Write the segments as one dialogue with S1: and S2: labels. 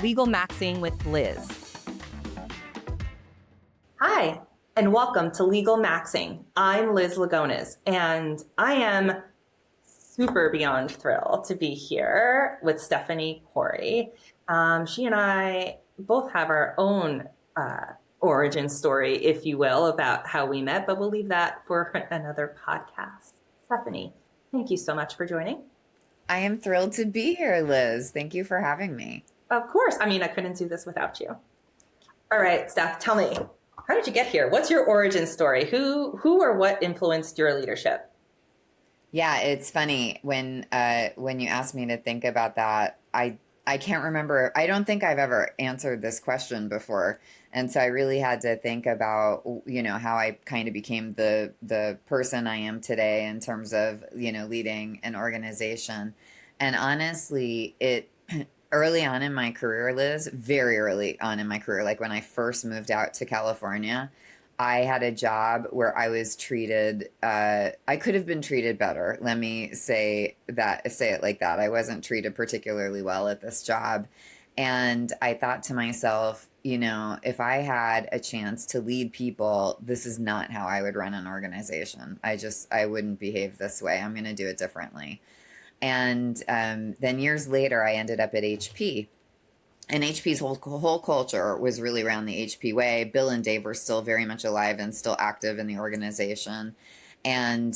S1: Legal Maxing with Liz.
S2: Hi, and welcome to Legal Maxing. I'm Liz Lagones, and I am super beyond thrilled to be here with Stephanie Corey. She and I both have our own origin story, if you will, about how we met, but we'll leave that for another podcast. Stephanie, thank you so much for joining.
S3: I am thrilled to be here, Liz. Thank you for having me.
S2: Of course. I mean, I couldn't do this without you. All right, Steph, tell me, how did you get here? What's your origin story? Who or what influenced your leadership?
S3: Yeah, it's funny when you asked me to think about that. I can't remember. I don't think I've ever answered this question before, and so I really had to think about how I kind of became the person I am today in terms of leading an organization. And honestly, it early on in my career, Liz, very early on in my career, like when I first moved out to California, I had a job where I was treated, I could have been treated better. Let me say it like that. I wasn't treated particularly well at this job. And I thought to myself, if I had a chance to lead people, this is not how I would run an organization. I wouldn't behave this way. I'm going to do it differently. And then years later, I ended up at HP. And HP's whole culture was really around the HP way. Bill and Dave were still very much alive and still active in the organization, and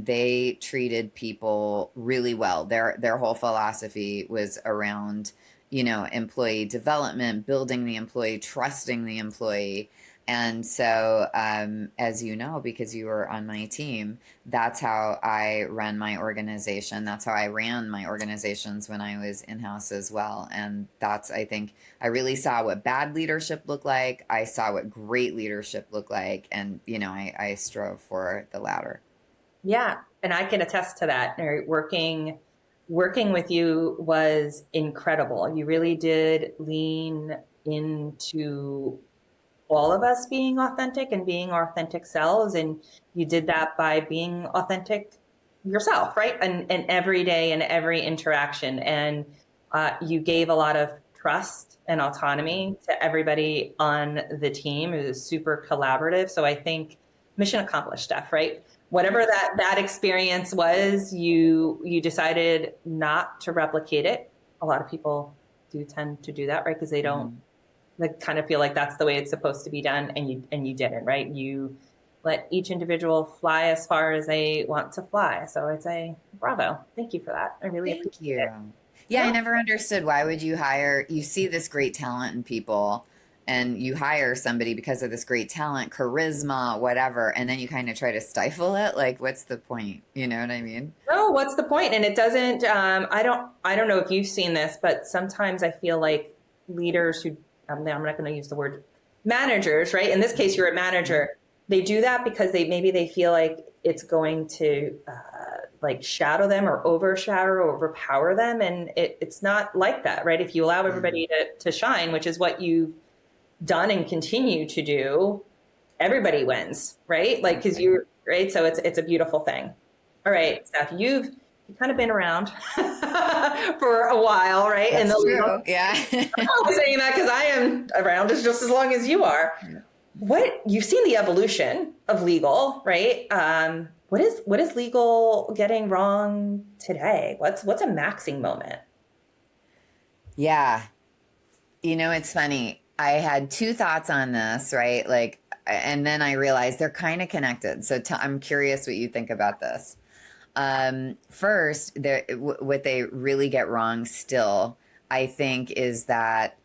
S3: they treated people really well. Their whole philosophy was around employee development, building the employee, trusting the employee. And so, as you know, because you were on my team, that's how I run my organization. That's how I ran my organizations when I was in-house as well. And I think I really saw what bad leadership looked like. I saw what great leadership looked like. And, I strove for the latter.
S2: Yeah. And I can attest to that. Working with you was incredible. You really did lean into all of us being authentic and being our authentic selves. And you did that by being authentic yourself, right? And every day and every interaction. And you gave a lot of trust and autonomy to everybody on the team. It was super collaborative. So I think mission accomplished, Steph, right? Whatever that experience was, you decided not to replicate it. A lot of people do tend to do that, right? Because they don't, they kind of feel like that's the way it's supposed to be done, and you didn't, right? You let each individual fly as far as they want to fly. So I'd say bravo. Thank you for that. I really appreciate it.
S3: Yeah, I never understood, why would you see this great talent in people and you hire somebody because of this great talent, charisma, whatever, and then you kind of try to stifle it. Like, what's the point? You know what I mean?
S2: No, what's the point? And it doesn't, I don't know if you've seen this, but sometimes I feel like leaders who, I'm not going to use the word managers, right? In this case, you're a manager. They do that because they feel like it's going to like shadow them or overshadow or overpower them. And it's not like that, right? If you allow everybody to shine, which is what you've done and continue to do, everybody wins, right? Like, because you're right. So it's a beautiful thing. All right, Steph, you've kind of been around for a while, right?
S3: That's
S2: true.
S3: Yeah.
S2: I'm saying that because I am around just as long as you are. What you've seen the evolution of legal, right? What is legal getting wrong today? What's a maxing moment?
S3: Yeah. It's funny. I had two thoughts on this, right? Like, and then I realized they're kind of connected. So I'm curious what you think about this. First, what they really get wrong still, I think, is that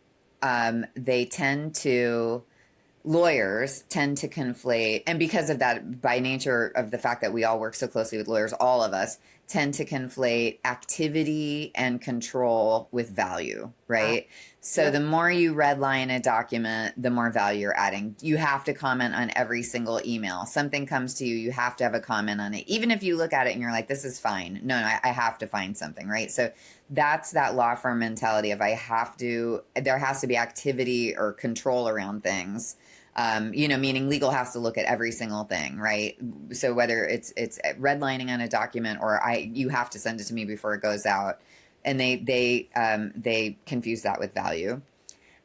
S3: lawyers tend to conflate, and because of that, by nature of the fact that we all work so closely with lawyers, all of us tend to conflate activity and control with value, right? So the more you redline a document, the more value you're adding. You have to comment on every single email. Something comes to you, you have to have a comment on it. Even if you look at it and you're like, this is fine. No, I have to find something, right? So that's that law firm mentality of there has to be activity or control around things. Meaning legal has to look at every single thing, right? So whether it's redlining on a document or you have to send it to me before it goes out, and they confuse that with value.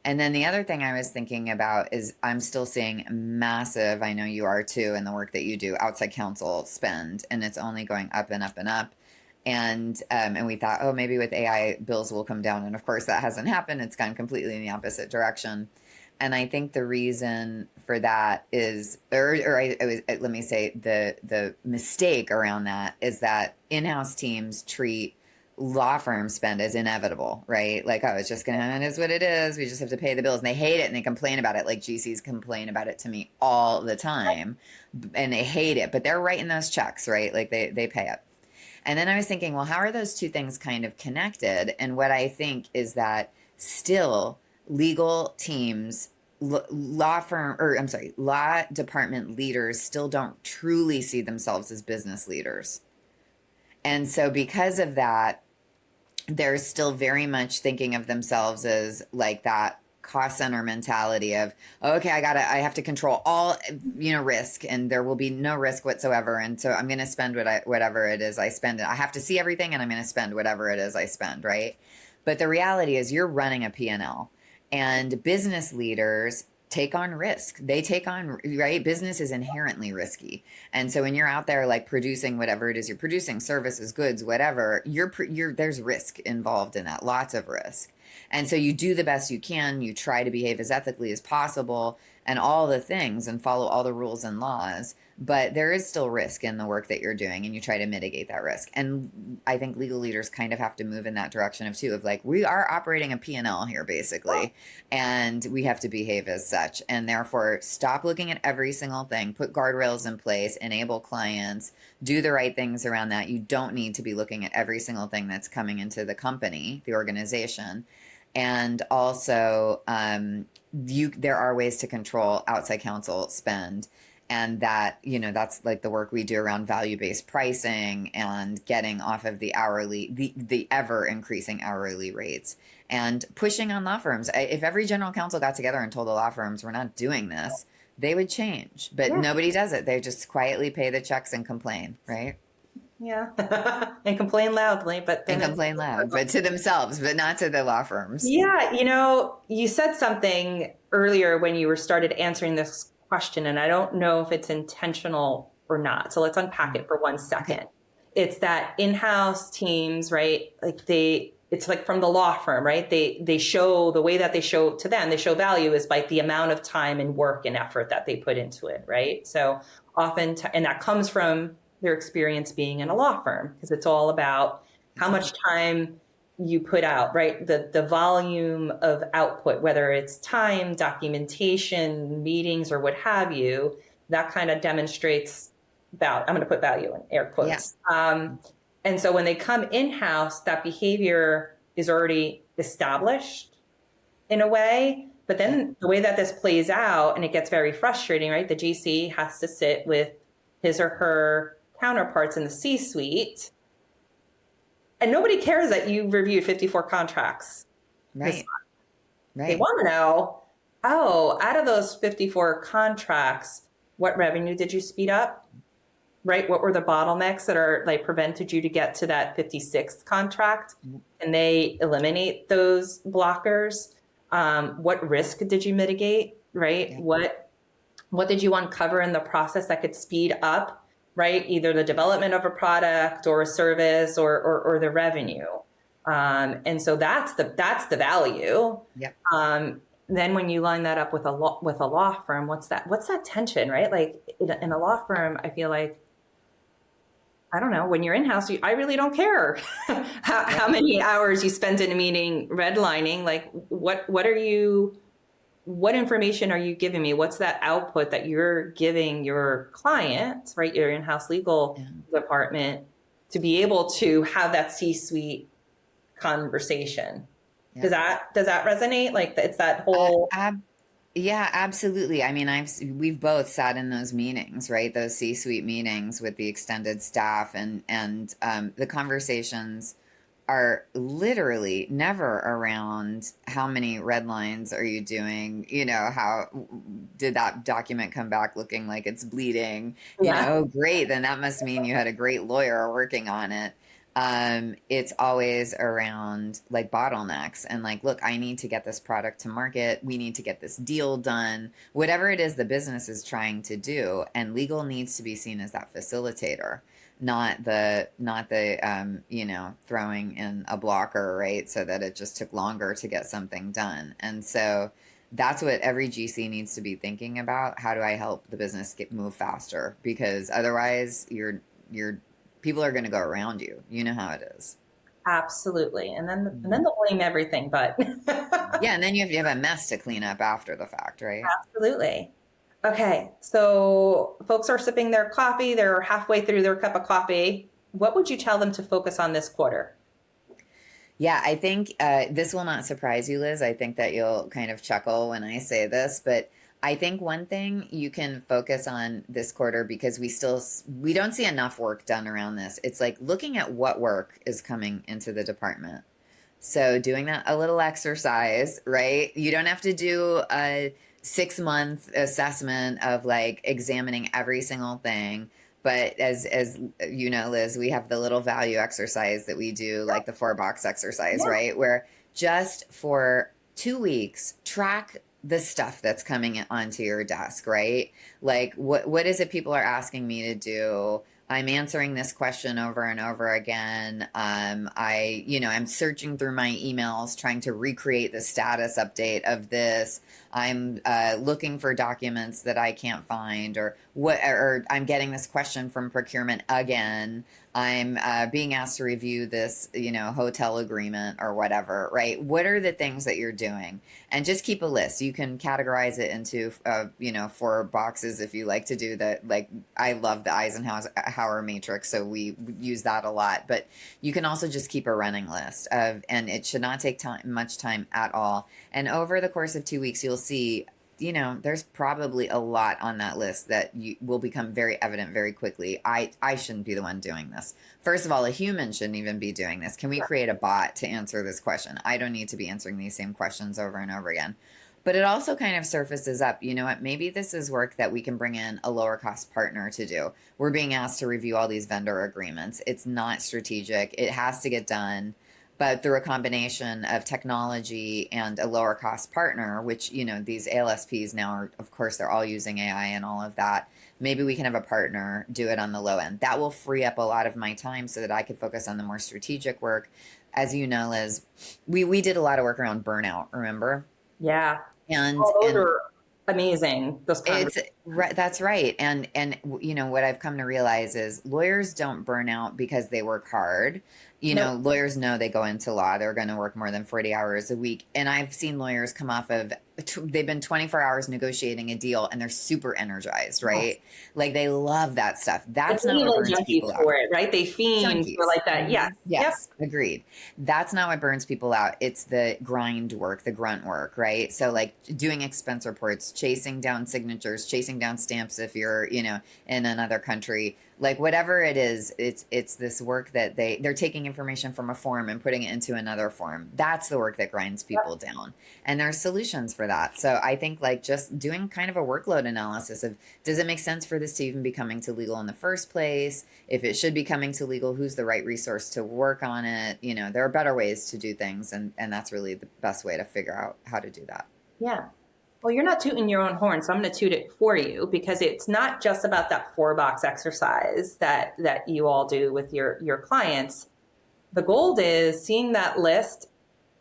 S3: And then the other thing I was thinking about is I'm still seeing massive, I know you are too, in the work that you do, outside counsel spend, and it's only going up and up and up. And we thought, oh, maybe with AI bills will come down, and of course that hasn't happened. It's gone completely in the opposite direction. And I think the reason for that is, let me say, the mistake around that is that in-house teams treat law firm spend as inevitable, right? Like, oh, it's just it is what it is. We just have to pay the bills. And they hate it and they complain about it. Like GCs complain about it to me all the time, and they hate it, but they're writing those checks, right? Like they pay it. And then I was thinking, well, how are those two things kind of connected? And what I think is that still legal teams, law department leaders still don't truly see themselves as business leaders. And so because of that, they're still very much thinking of themselves as like that cost center mentality of, okay, I have to control all, risk, and there will be no risk whatsoever. And so I'm going to spend whatever it is I spend. I have to see everything, and I'm going to spend whatever it is I spend. Right. But the reality is you're running a P&L, and business leaders take on risk. They take on, right? Business is inherently risky. And so when you're out there like producing whatever it is you're producing, services, goods, whatever, there's risk involved in that, lots of risk. And so you do the best you can, you try to behave as ethically as possible and all the things and follow all the rules and laws, but there is still risk in the work that you're doing, and you try to mitigate that risk. And I think legal leaders kind of have to move in that direction of like, we are operating a P&L here basically, and we have to behave as such, and therefore stop looking at every single thing, put guardrails in place, enable clients, do the right things around that. You don't need to be looking at every single thing that's coming into the company, the organization. And also, there are ways to control outside counsel spend, and that, that's like the work we do around value-based pricing and getting off of the ever increasing hourly rates and pushing on law firms. If every general counsel got together and told the law firms we're not doing this, they would change, but nobody does it. They just quietly pay the checks and complain, right?
S2: Yeah. And complain loudly, but
S3: to themselves, but not to the law firms.
S2: Yeah. You said something earlier when you started answering this question, and I don't know if it's intentional or not. So let's unpack it for 1 second. Okay. It's that in-house teams, right? Like it's like from the law firm, right? They show, the way that they show to them, they show value is by the amount of time and work and effort that they put into it, right? So often, and that comes from their experience being in a law firm, because it's all about how much time you put out, right? The volume of output, whether it's time, documentation, meetings, or what have you, that kind of demonstrates I'm going to put value in air quotes. Yeah. And so when they come in-house, that behavior is already established in a way. But then the way that this plays out, and it gets very frustrating, right? The GC has to sit with his or her counterparts in the C-suite, and nobody cares that you reviewed 54 contracts.
S3: Right.
S2: They want to know, out of those 54 contracts, what revenue did you speed up? Right? What were the bottlenecks that are like prevented you to get to that 56th contract? And they eliminate those blockers. What risk did you mitigate? Right? Yeah. What did you uncover in the process that could speed up, right? Either the development of a product or a service or the revenue. And so that's the value. Yep. Then when you line that up with a law firm, what's that tension, right? Like in a law firm, I feel like, I don't know, when you're in-house, I really don't care how many hours you spend in a meeting redlining. Like what information are you giving me? What's that output that you're giving your client, right? Your in-house legal department, to be able to have that C-suite conversation. Yeah. Does that resonate? Like it's that whole.
S3: Yeah, absolutely. I mean, we've both sat in those meetings, right? Those C-suite meetings with the extended staff, and the conversations are literally never around how many red lines are you doing? How did that document come back looking like it's bleeding? Great. Then that must mean you had a great lawyer working on it. It's always around like bottlenecks and like, look, I need to get this product to market. We need to get this deal done, whatever it is the business is trying to do. And legal needs to be seen as that facilitator, not the throwing in a blocker, right? So that it just took longer to get something done. And so that's what every GC needs to be thinking about. How do I help the business move faster? Because otherwise you're people are going to go around you. You know how it is.
S2: Absolutely. And then they'll blame everything, but
S3: Yeah, and then you have a mess to clean up after the fact, right?
S2: absolutely. Okay, so folks are sipping their coffee, they're halfway through their cup of coffee. What would you tell them to focus on this quarter?
S3: Yeah, I think this will not surprise you, Liz. I think that you'll kind of chuckle when I say this, but I think one thing you can focus on this quarter, because we don't see enough work done around this. It's like looking at what work is coming into the department. So doing that a little exercise, right? You don't have to do a 6 month assessment of like examining every single thing. But as you know, Liz, we have the little value exercise that we do, like the 4 box exercise,
S2: Yeah.
S3: right? Where just for 2 weeks, track the stuff that's coming onto your desk, right? Like what is it people are asking me to do? I'm answering this question over and over again. I'm searching through my emails, trying to recreate the status update of this. I'm looking for documents that I can't find, or I'm getting this question from procurement again. I'm being asked to review this, hotel agreement or whatever, right? What are the things that you're doing? And just keep a list. You can categorize it into, 4 boxes if you like to do that. Like, I love the Eisenhower matrix, so we use that a lot. But you can also just keep a running list and it should not take much time at all. And over the course of 2 weeks, you'll see, there's probably a lot on that list that will become very evident very quickly. I shouldn't be the one doing this. First of all, a human shouldn't even be doing this. Can we create a bot to answer this question? I don't need to be answering these same questions over and over again. But it also kind of surfaces up, you know what, maybe this is work that we can bring in a lower cost partner to do. We're being asked to review all these vendor agreements. It's not strategic. It has to get done. But through a combination of technology and a lower cost partner, which, these ALSPs now are, of course, they're all using AI and all of that. Maybe we can have a partner do it on the low end. That will free up a lot of my time so that I could focus on the more strategic work. As you know, Liz, we did a lot of work around burnout, remember?
S2: Yeah.
S3: And
S2: Those are amazing. Those
S3: that's right. And what I've come to realize is lawyers don't burn out because they work hard.
S2: Nope.
S3: Lawyers know they go into law, they're going to work more than 40 hours a week. And I've seen lawyers come off of, they've been 24 hours negotiating a deal and they're super energized, right? Like they love that stuff. That's not what burns people out.
S2: For it, right? They fiend for like that. Yes.
S3: Yes. Yep. Agreed. That's not what burns people out. It's the grind work, the grunt work, right? So like doing expense reports, chasing down signatures, chasing down stamps if you're, in another country, like whatever it is, it's this work that they're taking information from a form and putting it into another form. That's the work that grinds people down. And there are solutions for that. So I think like just doing kind of a workload analysis of, does it make sense for this to even be coming to legal in the first place? If it should be coming to legal, who's the right resource to work on it? There are better ways to do things. And that's really the best way to figure out how to do that.
S2: Yeah. Well, you're not tooting your own horn, so I'm going to toot it for you, because it's not just about that 4 box exercise that you all do with your clients. The goal is seeing that list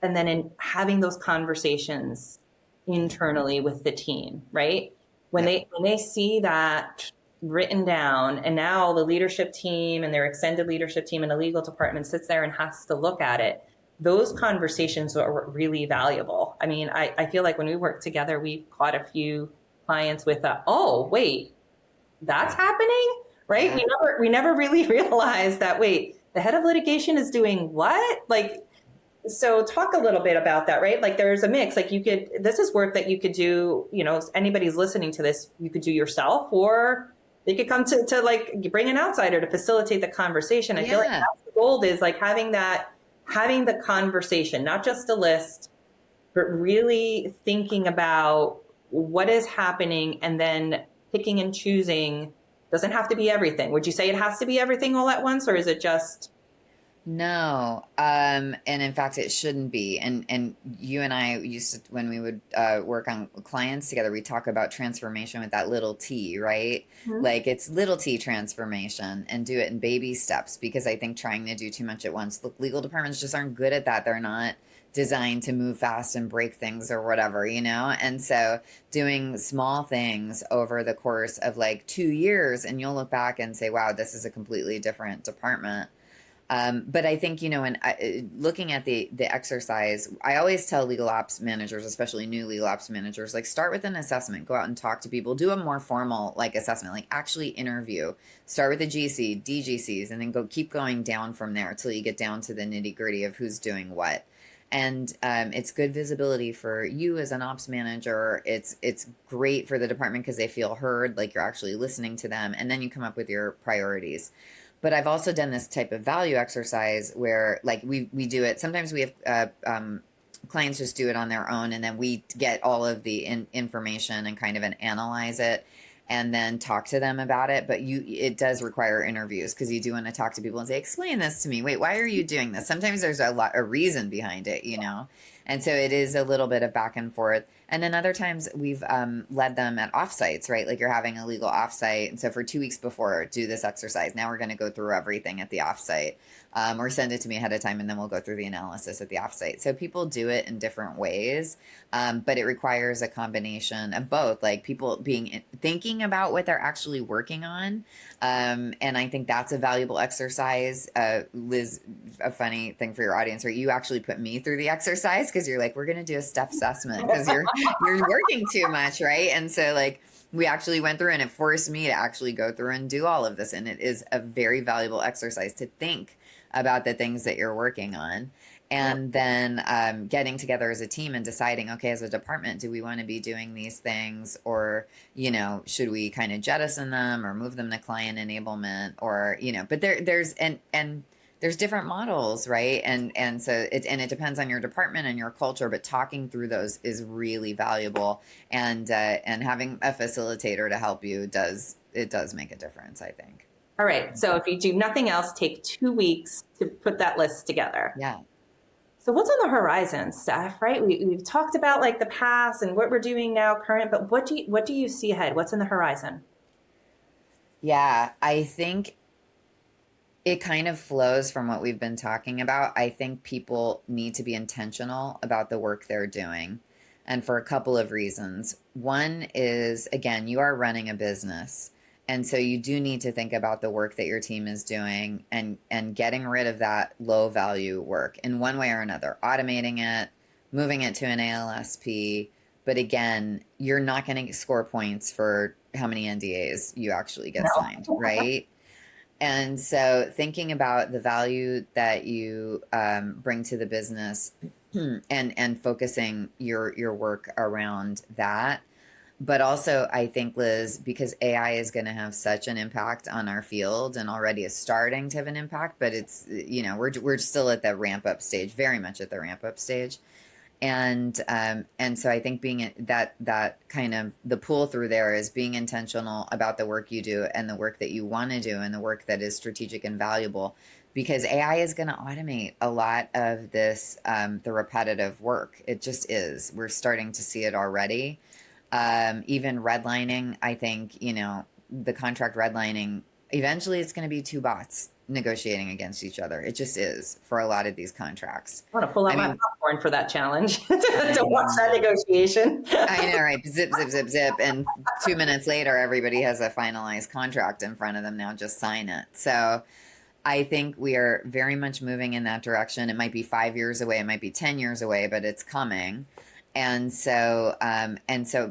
S2: and then having those conversations internally with the team, right? When they see that written down, and now the leadership team and their extended leadership team and the legal department sits there and has to look at it, those conversations are really valuable. I mean, I feel like when we work together, we caught a few clients with oh, wait, that's happening, right? We never really realized that, wait, the head of litigation is doing what? Like, so talk a little bit about that, right? Like there's a mix, like this is work that you could do, anybody's listening to this, you could do yourself, or they could come to like bring an outsider to facilitate the conversation. I feel like that's the goal, is like having the conversation, not just a list, but really thinking about what is happening and then picking and choosing. Doesn't have to be everything. Would you say it has to be everything all at once, or is it just?
S3: No, and in fact, it shouldn't be. And you and I used to, when we would work on clients together, we talk about transformation with that little T, right?
S2: Mhm.
S3: Like it's little T transformation, and do it in baby steps, because I think trying to do too much at once, look, legal departments just aren't good at that. They're not designed to move fast and break things or whatever, you know? And so doing small things over the course of like 2 years, and you'll look back and say, wow, this is a completely different department. But I think, when looking at the exercise, I always tell legal ops managers, especially new legal ops managers, like start with an assessment, go out and talk to people, do a more formal like assessment, like actually interview, start with the GC, DGCs, and then keep going down from there till you get down to the nitty gritty of who's doing what. And it's good visibility for you as an ops manager. It's great for the department because they feel heard, like you're actually listening to them, and then you come up with your priorities. But I've also done this type of value exercise where like we do it. Sometimes we have clients just do it on their own, and then we get all of the information and kind of analyze it and then talk to them about it. But it does require interviews, because you do want to talk to people and say, explain this to me. Wait, why are you doing this? Sometimes there's a reason behind it, and so it is a little bit of back and forth. And then other times we've led them at offsites, right? Like you're having a legal offsite. And so for 2 weeks before, do this exercise. Now we're going to go through everything at the offsite, or send it to me ahead of time, and then we'll go through the analysis at the offsite. So people do it in different ways, but it requires a combination of both, like people thinking about what they're actually working on. And I think that's a valuable exercise. Liz, a funny thing for your audience, right? You actually put me through the exercise because you're like, we're going to do a step assessment because you're working too much, right? And so like we actually went through, and it forced me to actually go through and do all of this. And it is a very valuable exercise to think about the things that you're working on. And then getting together as a team and deciding, okay, as a department, do we want to be doing these things, or, should we kind of jettison them or move them to client enablement, or, but there's different models, right? And so it depends on your department and your culture, but talking through those is really valuable. And having a facilitator to help you does make a difference, I think.
S2: All right. So if you do nothing else, take 2 weeks to put that list together.
S3: Yeah.
S2: So what's on the horizon, Steph, right? We've talked about like the past and what we're doing now, current, but what do you see ahead? What's in the horizon?
S3: Yeah, I think it kind of flows from what we've been talking about. I think people need to be intentional about the work they're doing, and for a couple of reasons. One is, again, you are running a business. And so you do need to think about the work that your team is doing, and getting rid of that low value work in one way or another, automating it, moving it to an ALSP. But again, you're not going to score points for how many NDAs you actually get signed, right? And so thinking about the value that you bring to the business, and focusing your work around that. But also, I think, Liz, because AI is going to have such an impact on our field, and already is starting to have an impact, but it's, we're still at the ramp up stage, very much at the ramp up stage. And so I think being that kind of the pull through there is being intentional about the work you do, and the work that you want to do, and the work that is strategic and valuable, because AI is going to automate a lot of this, the repetitive work. It just is. We're starting to see it already. Even redlining, I think, the contract redlining, eventually it's going to be two bots negotiating against each other. It just is for a lot of these contracts.
S2: I want to pull out my popcorn for that challenge to watch that negotiation.
S3: I know, right? Zip, zip, zip, zip. And 2 minutes later, everybody has a finalized contract in front of them. Now just sign it. So I think we are very much moving in that direction. It might be 5 years away. It might be 10 years away, but it's coming. And so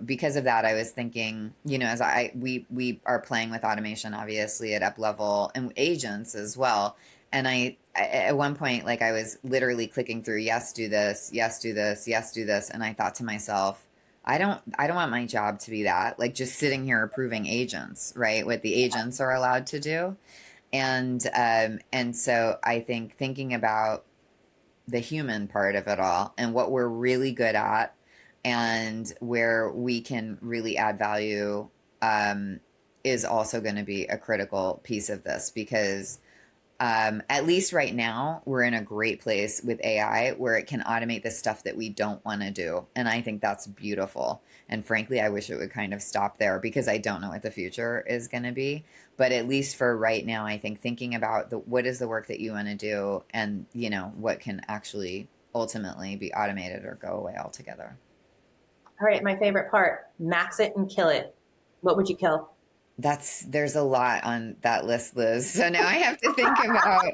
S3: because of that, I was thinking, as we are playing with automation, obviously at UpLevel, and agents as well. And I at one point, like, I was literally clicking through, yes, do this, yes, do this, yes, do this. And I thought to myself, I don't want my job to be that, like just sitting here approving agents, right? What the agents are allowed to do. And so I think thinking about the human part of it all, and what we're really good at, and where we can really add value, is also going to be a critical piece of this, because At least right now, we're in a great place with AI where it can automate the stuff that we don't want to do. And I think that's beautiful. And frankly, I wish it would kind of stop there because I don't know what the future is going to be. But at least for right now, I think thinking about what is the work that you want to do and, what can actually ultimately be automated or go away altogether.
S2: All right, my favorite part, max it and kill it. What would you kill?
S3: There's a lot on that list, Liz. So now I have to think about,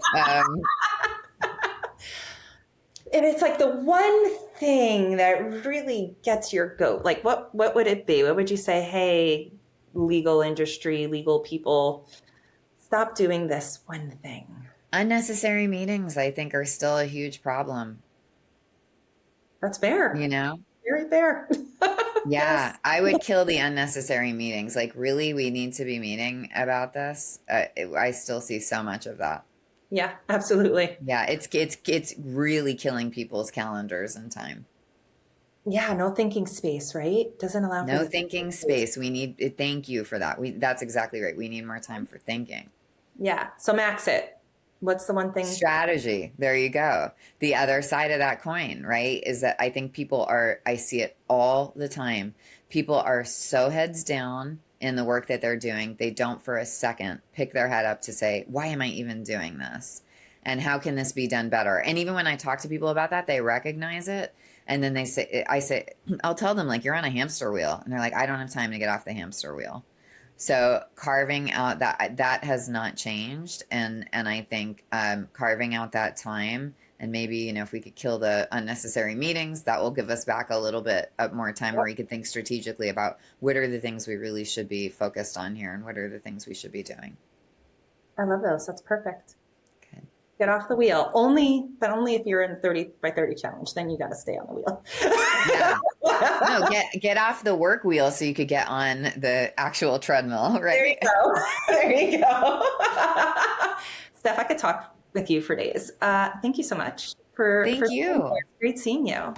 S2: If it's like the one thing that really gets your goat, like what would it be? What would you say, hey, legal industry, legal people, stop doing this one thing?
S3: unnecessary meetings, I think, are still a huge problem.
S2: That's fair. Very fair.
S3: Yeah, I would kill the unnecessary meetings. Like, really, we need to be meeting about this. I still see so much of that.
S2: Yeah, absolutely.
S3: Yeah, it's really killing people's calendars and time.
S2: Yeah, no thinking space, right? Doesn't allow for
S3: No
S2: the
S3: thinking space. We need, thank you for that. That's exactly right. We need more time for thinking.
S2: Yeah. So max it. What's the one thing?
S3: Strategy. There you go. The other side of that coin, right, is that I think I see it all the time. People are so heads down in the work that they're doing. They don't for a second pick their head up to say, why am I even doing this? And how can this be done better? And even when I talk to people about that, they recognize it. And then I'll tell them, like, you're on a hamster wheel. And they're like, I don't have time to get off the hamster wheel. So carving out that has not changed, and I think carving out that time, and maybe if we could kill the unnecessary meetings, that will give us back a little bit of more time where we could think strategically about what are the things we really should be focused on here, and what are the things we should be doing.
S2: I love those. That's perfect.
S3: Okay.
S2: Get off the wheel. But only if you're in 30 by 30 challenge. Then you got to stay on the wheel.
S3: Yeah. No, get off the work wheel so you could get on the actual treadmill, right?
S2: There you go. Steph, I could talk with you for days. Thank you so much
S3: Thank you.
S2: Great seeing you.